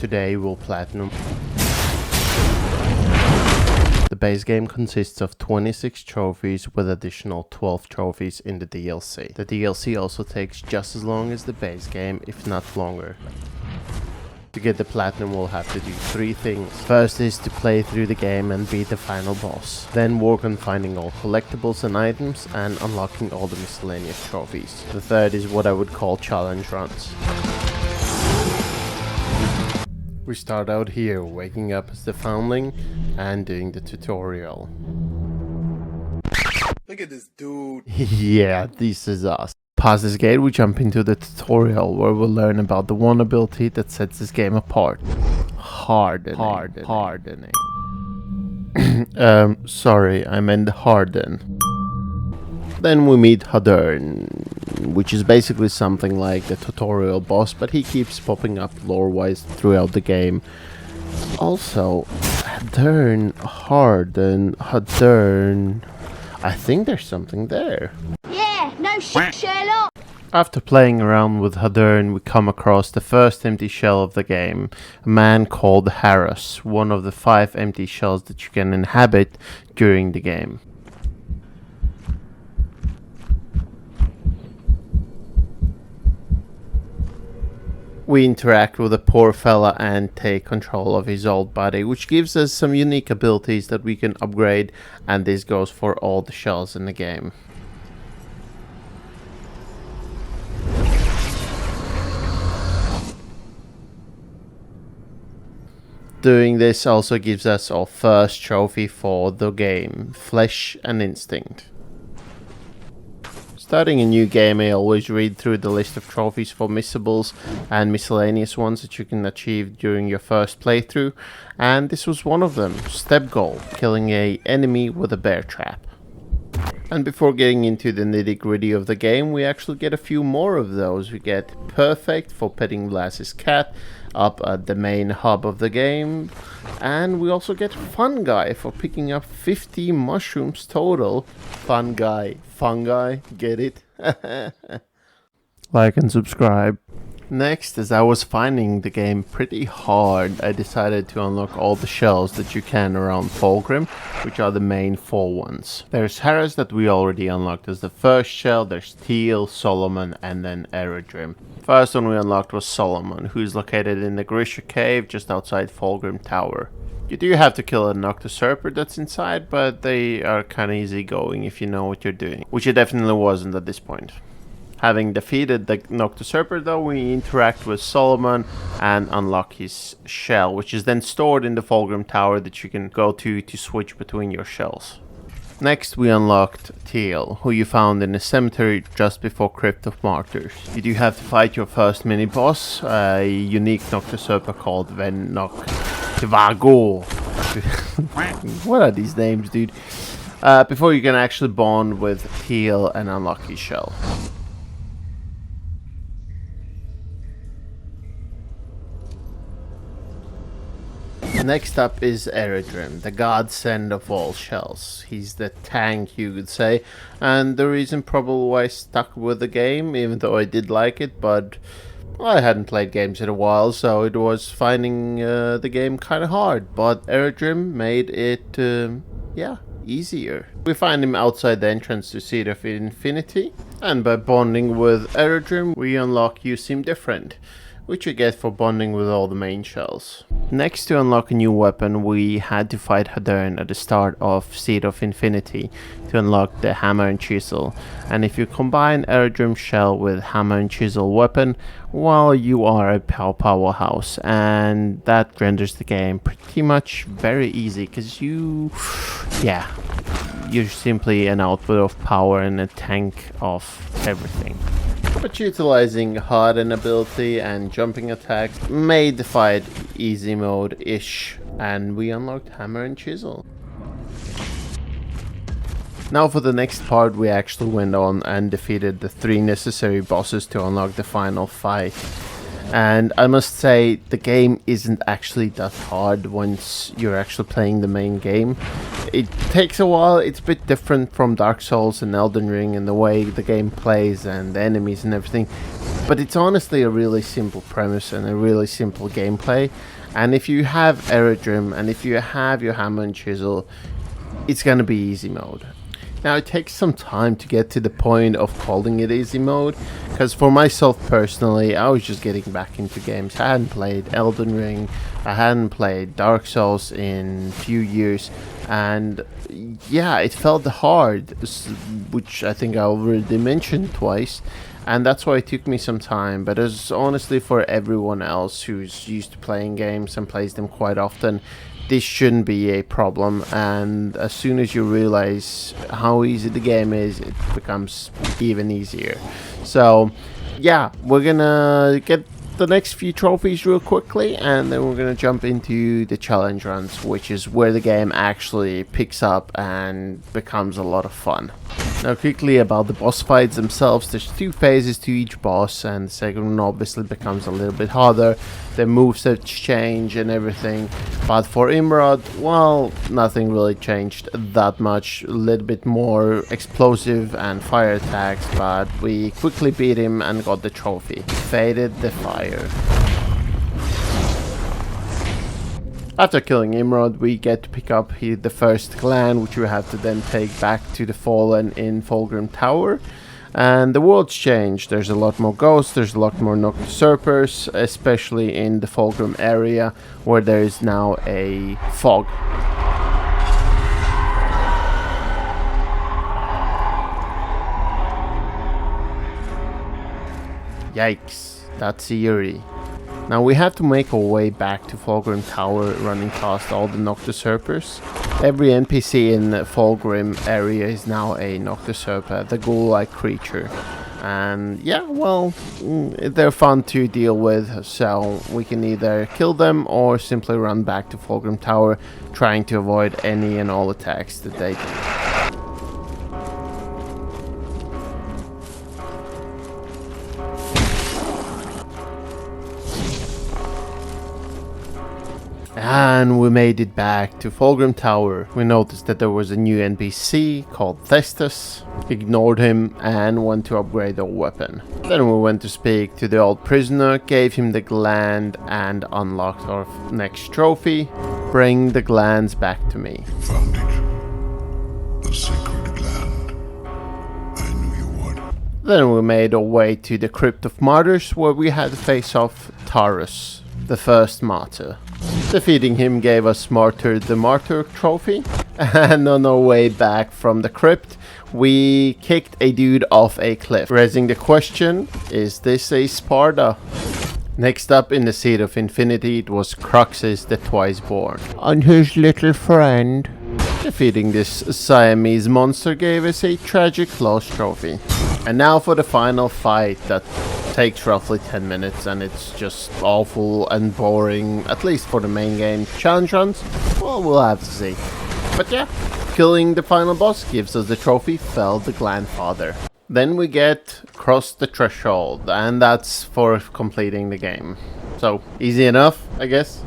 Today we'll platinum. The base game consists of 26 trophies with additional 12 trophies in the DLC. The DLC also takes just as long as the base game, if not longer. To get the platinum we'll have to do 3 things. First is to play through the game and beat the final boss. Then work on finding all collectibles and items and unlocking all the miscellaneous trophies. The third is what I would call challenge runs. We start out here, waking up as the foundling and doing the tutorial. Look at this dude. Yeah, this is us. Past this gate, we jump into the tutorial where we'll learn about the one ability that sets this game apart. Hardening. Sorry, I meant harden. Then we meet Hadern, which is basically something like the tutorial boss, but he keeps popping up lore-wise throughout the game. Also, Hadern, I think there's something there. Yeah, no shit, Sherlock. After playing around with Hadern, we come across the first empty shell of the game, a man called Harris, one of the 5 empty shells that you can inhabit during the game. We interact with the poor fella and take control of his old body, which gives us some unique abilities that we can upgrade, and this goes for all the shells in the game. Doing this also gives us our first trophy for the game, Flesh and Instinct. Starting a new game, I always read through the list of trophies for missables and miscellaneous ones that you can achieve during your first playthrough, and this was one of them, step goal, killing an enemy with a bear trap. And before getting into the nitty-gritty of the game, we actually get a few more of those. We get Perfect for petting Glass's cat up at the main hub of the game, and we also get Fun Guy for picking up 50 mushrooms total. Fun Guy, get it? Like and subscribe. Next, as I was finding the game pretty hard, I decided to unlock all the shells that you can around Fulgrim, which are the main 4 ones. There's Harris that we already unlocked as the first shell, there's Teal, Solomon, and then Eredrim. First one we unlocked was Solomon, who is located in the Grisha cave just outside Fulgrim Tower. You do have to kill a Noctoserper that's inside, but they are kinda easy going if you know what you're doing, which it definitely wasn't at this point. Having defeated the Noctoserper though, we interact with Solomon and unlock his shell, which is then stored in the Fulgrim Tower that you can go to switch between your shells. Next we unlocked Teal, who you found in a cemetery just before Crypt of Martyrs. You do have to fight your first mini-boss, a unique Noctoserper called Venoktivago. What are these names, dude? Before you can actually bond with Teal and unlock his shell. Next up is Eredrim, the godsend of all shells. He's the tank, you could say, and the reason probably why I stuck with the game, even though I did like it, but I hadn't played games in a while, so it was finding the game kind of hard, but Eredrim made it, easier. We find him outside the entrance to Seed of Infinity, and by bonding with Eredrim, we unlock You Seem Different, which you get for bonding with all the main shells. Next, to unlock a new weapon, we had to fight Hadern at the start of Seed of Infinity to unlock the Hammer and Chisel. And if you combine Eredrim's shell with Hammer and Chisel weapon, well, you are a powerhouse, and that renders the game pretty much very easy, because you're simply an output of power and a tank of everything. But utilizing harden ability and jumping attacks made the fight easy mode-ish, and we unlocked Hammer and Chisel. Now for the next part, we actually went on and defeated the 3 necessary bosses to unlock the final fight. And I must say, the game isn't actually that hard once you're actually playing the main game. It takes a while, it's a bit different from Dark Souls and Elden Ring in the way the game plays and the enemies and everything. But it's honestly a really simple premise and a really simple gameplay. And if you have Aerodrome and if you have your hammer and chisel, it's gonna be easy mode. Now it takes some time to get to the point of calling it easy mode, because for myself personally, I was just getting back into games. I hadn't played Elden Ring, I hadn't played Dark Souls in a few years, and yeah, it felt hard, which I think I already mentioned twice, and that's why it took me some time. But as honestly for everyone else who's used to playing games and plays them quite often, this shouldn't be a problem, and as soon as you realize how easy the game is, it becomes even easier. So yeah, we're gonna get the next few trophies real quickly, and then we're gonna jump into the challenge runs, which is where the game actually picks up and becomes a lot of fun. Now quickly about the boss fights themselves, there's 2 phases to each boss, and the second one obviously becomes a little bit harder. The movesets change and everything, but for Imrod, well, nothing really changed that much. A little bit more explosive and fire attacks, but we quickly beat him and got the trophy. Faded the Fire. After killing Imrod, we get to pick up the first clan, which we have to then take back to the Fallen in Fulgrim Tower. And the world's changed. There's a lot more ghosts, there's a lot more Noctusurpers, especially in the Fulgrim area, where there is now a fog. Yikes, that's eerie. Now we have to make our way back to Fulgrim Tower, running past all the Noctusurpers. Every NPC in the Fulgrim area is now a Noctusurper, the ghoul-like creature. And yeah, well, they're fun to deal with, so we can either kill them or simply run back to Fulgrim Tower, trying to avoid any and all attacks that they do. And we made it back to Fulgrim Tower. We noticed that there was a new NPC called Thestus, ignored him and went to upgrade our weapon. Then we went to speak to the old prisoner, gave him the gland and unlocked our next trophy. Bring the glands back to me. Found it. The sacred gland. I knew you would. Then we made our way to the Crypt of Martyrs, where we had to face off Taurus, the first martyr. Defeating him gave us Martyr the Martyr trophy, and on our way back from the crypt, we kicked a dude off a cliff, raising the question, is this a Sparta? Next up in the Seed of Infinity, it was Cruxis the Twice Born and his little friend. Defeating this Siamese monster gave us a Tragic Loss trophy. And now for the final fight that takes roughly 10 minutes, and it's just awful and boring, at least for the main game. Challenge runs? Well, we'll have to see. But yeah, killing the final boss gives us the trophy Fell the Grandfather. Then we get Cross the Threshold, and that's for completing the game. So, easy enough, I guess.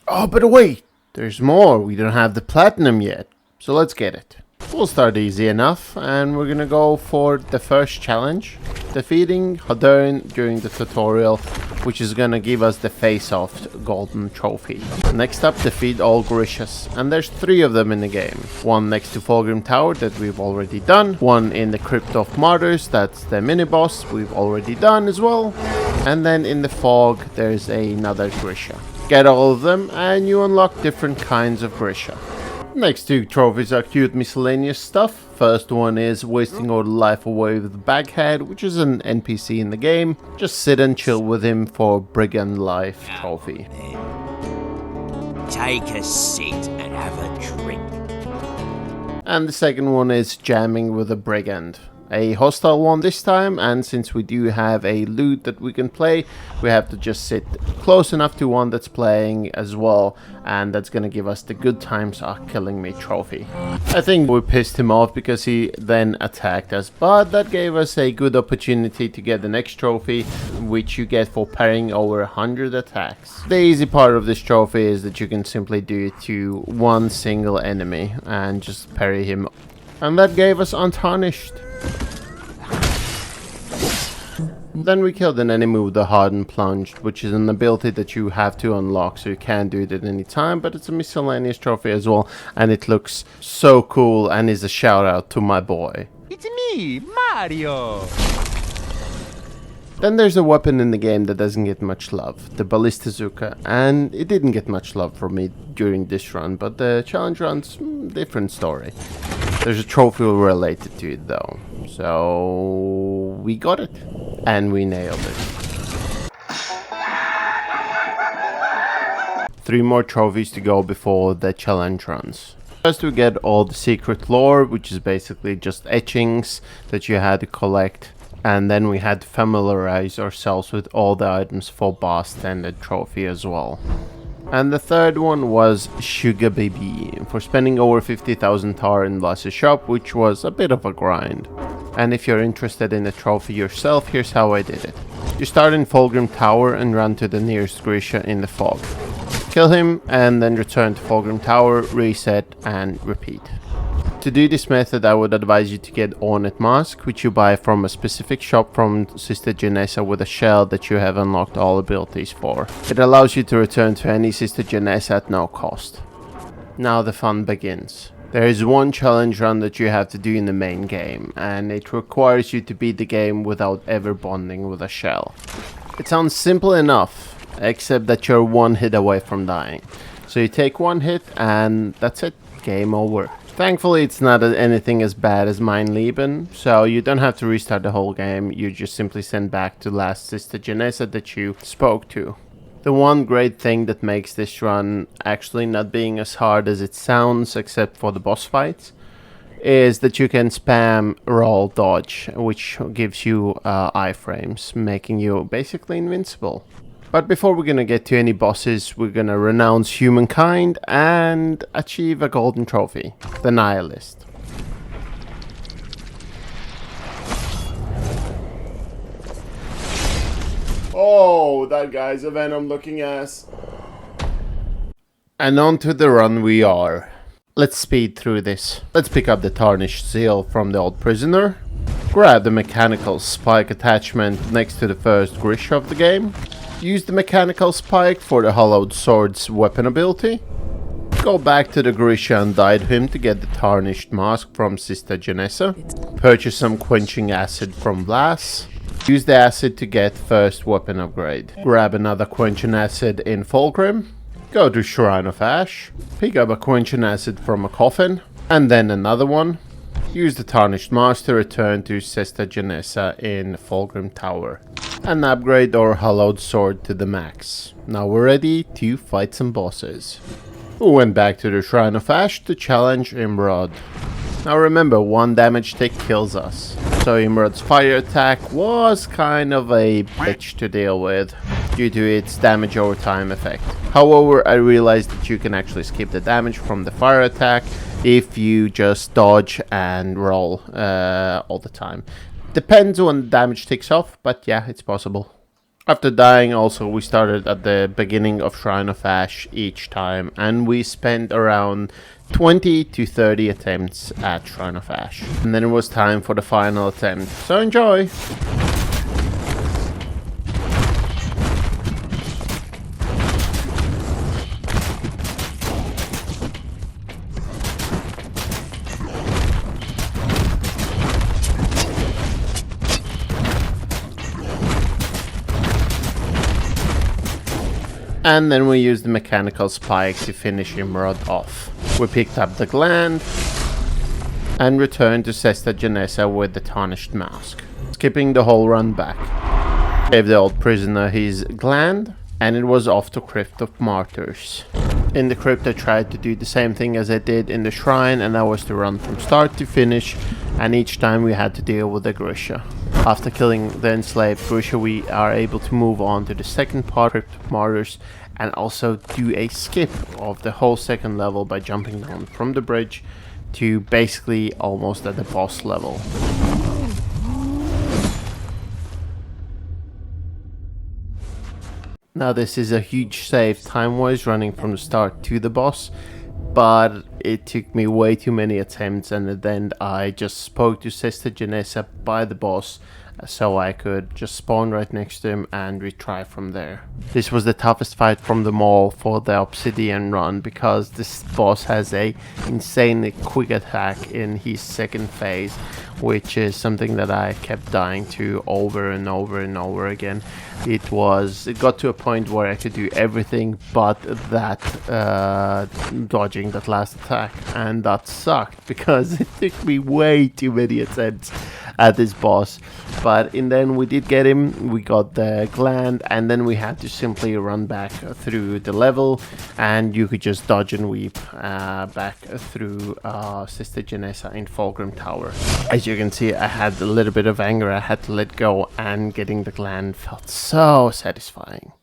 Oh, but wait! There's more, we don't have the Platinum yet. So let's get it. We'll start easy enough, and we're gonna go for the first challenge, defeating Hadern during the tutorial, which is gonna give us the face-off golden trophy. Next up, defeat all Grishas, and there's 3 of them in the game. One next to Fulgrim Tower that we've already done, one in the Crypt of Martyrs, that's the mini-boss we've already done as well, and then in the fog there's another Grisha. Get all of them and you unlock different kinds of Grisha. Next 2 trophies are cute miscellaneous stuff. First one is wasting all life away with Baghead, which is an NPC in the game. Just sit and chill with him for Brigand Life trophy. Take a seat and have a drink. And the second one is jamming with a Brigand. A hostile one this time, and since we do have a loot that we can play, we have to just sit close enough to one that's playing as well, and that's gonna give us the good times are killing me trophy. I think we pissed him off because he then attacked us, but that gave us a good opportunity to get the next trophy, which you get for parrying over 100 attacks. The easy part of this trophy is that you can simply do it to one single enemy and just parry him, and that gave us Untarnished. Then we killed an enemy with the Hardened Plunge, which is an ability that you have to unlock, so you can do it at any time, but it's a miscellaneous trophy as well, and it looks so cool and is a shout out to my boy. It's me, Mario! Then there's a weapon in the game that doesn't get much love, the Ballistazooka, and it didn't get much love from me during this run, but the challenge run's different story. There's a trophy related to it though, so we got it, and we nailed it. 3 more trophies to go before the challenge runs. First we get all the secret lore, which is basically just etchings that you had to collect. And then we had to familiarize ourselves with all the items for boss standard trophy as well. And the third one was Sugar Baby, for spending over 50,000 tar in Lass's shop, which was a bit of a grind. And if you're interested in the trophy yourself, here's how I did it. You start in Fulgrim Tower and run to the nearest Grisha in the fog. Kill him and then return to Fulgrim Tower, reset and repeat. To do this method, I would advise you to get Ornate Mask, which you buy from a specific shop from Sister Janessa with a shell that you have unlocked all abilities for. It allows you to return to any Sister Janessa at no cost. Now the fun begins. There is one challenge run that you have to do in the main game, and it requires you to beat the game without ever bonding with a shell. It sounds simple enough, except that you're 1 hit away from dying. So you take 1 hit and that's it, game over. Thankfully, it's not anything as bad as Mein Leben, so you don't have to restart the whole game, you just simply send back to last Sister Janessa that you spoke to. The one great thing that makes this run actually not being as hard as it sounds, except for the boss fights, is that you can spam roll dodge, which gives you iframes, making you basically invincible. But before we're gonna get to any bosses, we're gonna renounce humankind and achieve a golden trophy, the Nihilist. Oh, that guy's a venom looking ass. And on to the run we are. Let's speed through this. Let's pick up the tarnished seal from the old prisoner. Grab the mechanical spike attachment next to the first Grisha of the game. Use the mechanical spike for the hollowed sword's weapon ability. Go back to the Grisha and die to him to get the tarnished mask from Sister Janessa. Purchase some quenching acid from Blas. Use the acid to get first weapon upgrade. Grab another quenching acid in Fulgrim. Go to Shrine of Ash. Pick up a quenching acid from a coffin. And then another one. Use the tarnished mask to return to Sister Janessa in Fulgrim Tower. And upgrade our hollowed sword to the max. Now we're ready to fight some bosses. We went back to the Shrine of Ash to challenge Imrod. Now remember, 1 damage tick kills us. So Imrod's fire attack was kind of a bitch to deal with due to its damage over time effect. However, I realized that you can actually skip the damage from the fire attack if you just dodge and roll all the time. Depends when the damage ticks off, but yeah, it's possible. After dying also, we started at the beginning of Shrine of Ash each time, and we spent around 20 to 30 attempts at Shrine of Ash. And then it was time for the final attempt, so enjoy! And then we used the mechanical spike to finish Imrod off. We picked up the gland and returned to Sister Janessa with the tarnished mask, skipping the whole run back. Gave the old prisoner his gland and it was off to Crypt of Martyrs. In the crypt I tried to do the same thing as I did in the shrine, and that was to run from start to finish, and each time we had to deal with the Grisha. After killing the enslaved Grisha, we are able to move on to the second part, Crypt of Martyrs, and also do a skip of the whole second level by jumping down from the bridge to basically almost at the boss level. Now this is a huge save time-wise, running from the start to the boss, but it took me way too many attempts, and at the end I just spoke to Sister Janessa by the boss so I could just spawn right next to him and retry from there. This was the toughest fight from them all for the obsidian run, because this boss has a insanely quick attack in his second phase, which is something that I kept dying to over and over and over again. It got to a point where I could do everything but that dodging that last attack, and that sucked because it took me way too many attempts at this boss. But in the end we did get him, we got the gland, and then we had to simply run back through the level, and you could just dodge and weep back through Sister Janessa in Fulgrim Tower. As you can see, I had a little bit of anger I had to let go, and getting the gland felt so satisfying.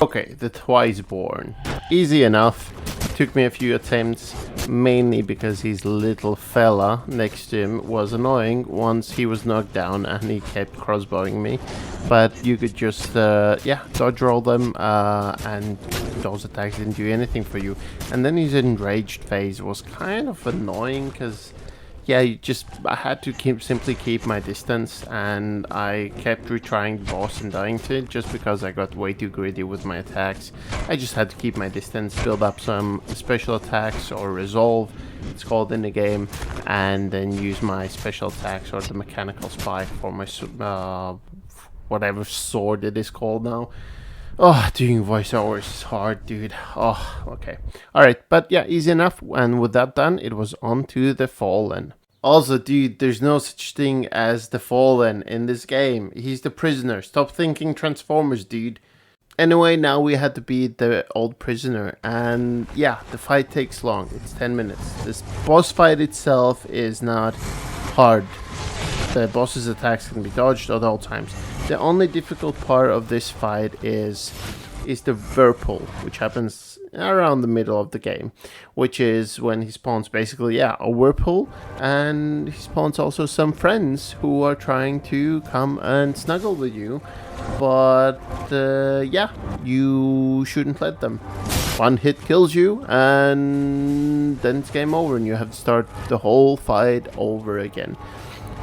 Okay, the Twiceborn. Easy enough. Took me a few attempts, mainly because his little fella next to him was annoying once he was knocked down and he kept crossbowing me. But you could just, dodge roll them, and those attacks didn't do anything for you. And then his enraged phase was kind of annoying, because yeah, I had to simply keep my distance, and I kept retrying the boss and dying to it just because I got way too greedy with my attacks. I just had to keep my distance, build up some special attacks, or resolve, it's called in the game, and then use my special attacks or the mechanical spike for my whatever sword it is called now. Oh, doing voiceovers is hard, dude. Oh, okay. Alright, but yeah, easy enough. And with that done, it was on to the Fallen. Also, dude, there's no such thing as the Fallen in this game. He's the prisoner. Stop thinking Transformers, dude. Anyway, now we had to beat the old prisoner. And yeah, the fight takes long. It's 10 minutes. This boss fight itself is not hard. The boss's attacks can be dodged at all times. The only difficult part of this fight is the whirlpool, which happens around the middle of the game, which is when he spawns basically, a whirlpool, and he spawns also some friends who are trying to come and snuggle with you, but you shouldn't let them. One hit kills you, and then it's game over, and you have to start the whole fight over again.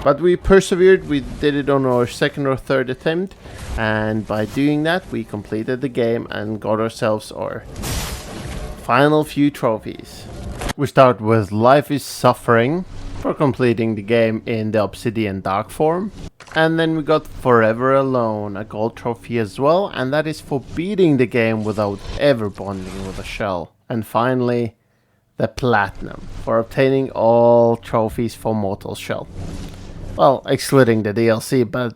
But we persevered, we did it on our second or third attempt, and by doing that we completed the game and got ourselves our final few trophies. We start with Life is Suffering for completing the game in the Obsidian Dark form. And then we got Forever Alone, a gold trophy as well, and that is for beating the game without ever bonding with a shell. And finally, the Platinum, for obtaining all trophies for Mortal Shell. Well, excluding the DLC, but,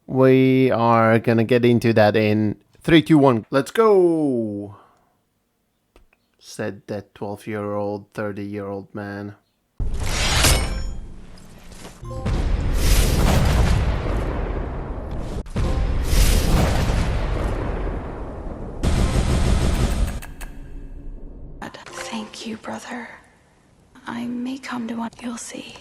we are gonna get into that in 3, 2, 1. Let's go! Said that 12-year-old, 30-year-old man. Thank you, brother. I may come to one, you'll see.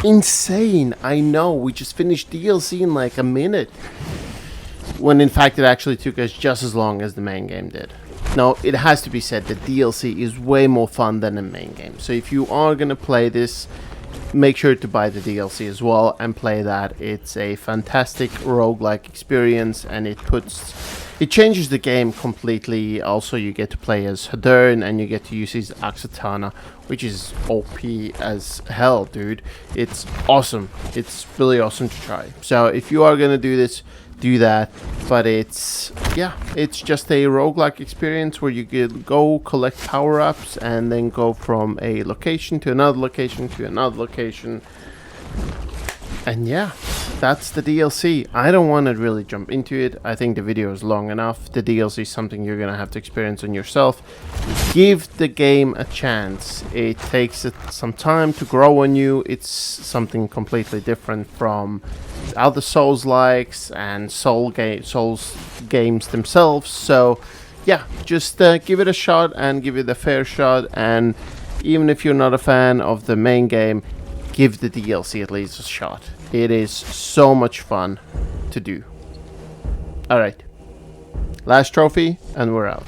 Insane, I know, we just finished DLC in like a minute, when in fact it actually took us just as long as the main game did. Now, it has to be said that DLC is way more fun than the main game, so if you are gonna play this, make sure to buy the DLC as well and play that. It's a fantastic roguelike experience, and it changes the game completely. Also, you get to play as Hadern, and you get to use his Axatana, which is OP as hell, dude. It's awesome. It's really awesome to try. So if you are gonna do this, do that. But it's just a roguelike experience where you could go collect power-ups and then go from a location to another location to another location. And yeah, that's the DLC. I don't want to really jump into it. I think the video is long enough. The DLC is something you're gonna have to experience on yourself. Give the game a chance. It takes some time to grow on you. It's something completely different from other Souls-likes and Souls games themselves. So yeah, just give it a shot and give it a fair shot. And even if you're not a fan of the main game, give the DLC at least a shot. It is so much fun to do. Alright, last trophy and we're out.